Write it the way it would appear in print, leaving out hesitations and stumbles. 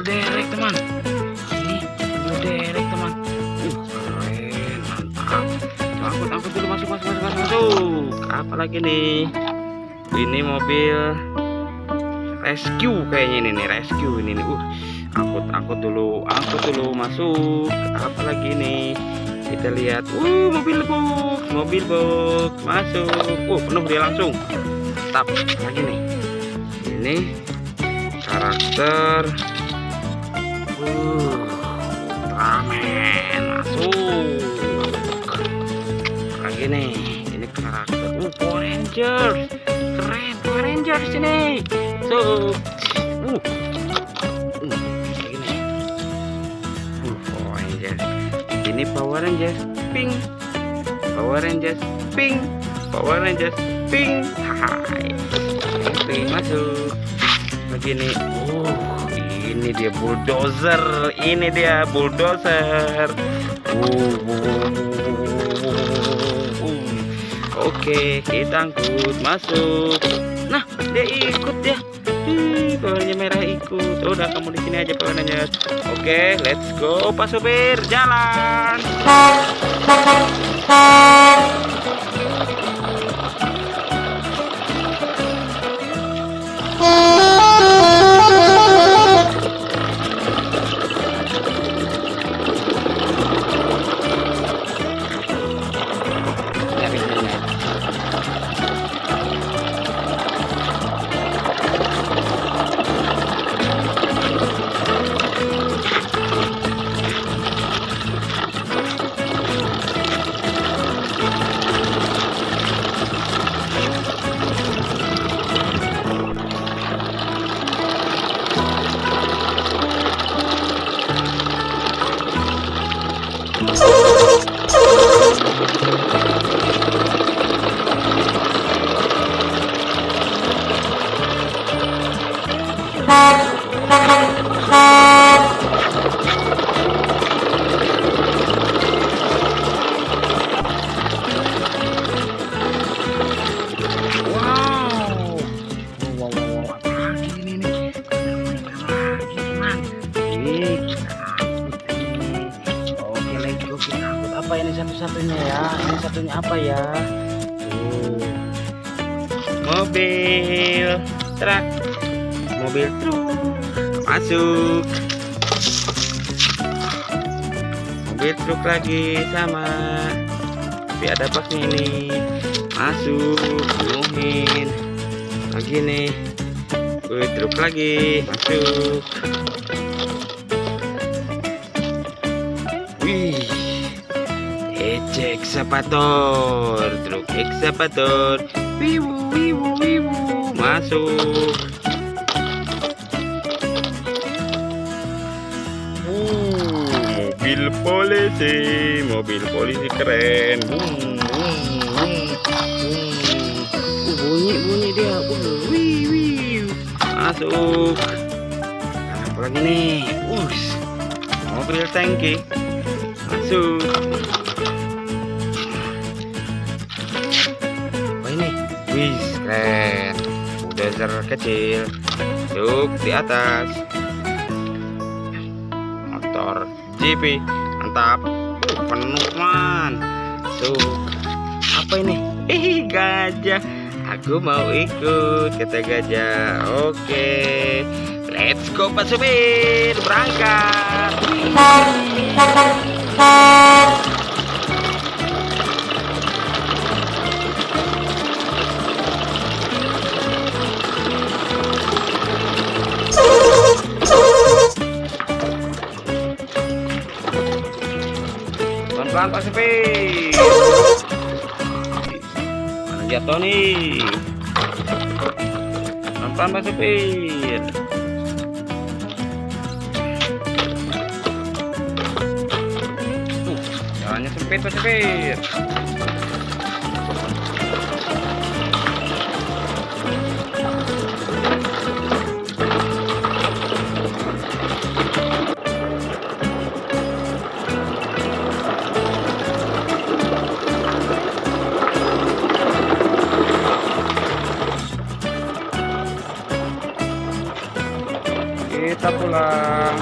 Derek teman, ini mobil derek teman. Keren, mantap. Angkut dulu, masuk. Apa lagi nih? Ini mobil rescue kayaknya ini nih, rescue ini nih. Angkut dulu, masuk. Apa lagi nih? Kita lihat. Mobil box masuk. Penuh dia langsung. Tap lagi nih. Ini karakter Ultraman masuk. Lagi nih, ini karakter Power Rangers. Keren, Power Rangers ini. Lagi nih. Power Rangers. Ini Power Rangers pink. Power Rangers pink. Power Rangers pink. Hai. Pink masuk. Lagi nih. Ini dia bulldozer. Oke, kita angkut masuk. Nah, dia ikut ya. Bawahnya merah ikut. Udah, kamu di sini aja bawahnya. Oke, let's go Pak Supir, jalan. Apa ini satu-satunya ya? Ini satunya apa ya? Mobil truk masuk. Mobil truk lagi sama, tapi ada baknya ini. Masuk, penuhin lagi nih. Truk lagi masuk. Ekskavator, truk ekskavator. Wiwu masuk. Mobil polisi keren. Bunyi dia. Masuk. Apa lagi nih? Mobil tangki masuk. Keren. Bulldozer kecil duduk di atas. Motor GP mantap. Penuh man. masuk. Apa ini? Gajah. Aku mau ikut, kata gajah. Oke, let's go Pak Supir, berangkat. Pelan-pelan Pak Supir. Mana jatuh nih? Pelan-pelan Pak Supir. Jalannya sempit Pak Supir. Kita pulang.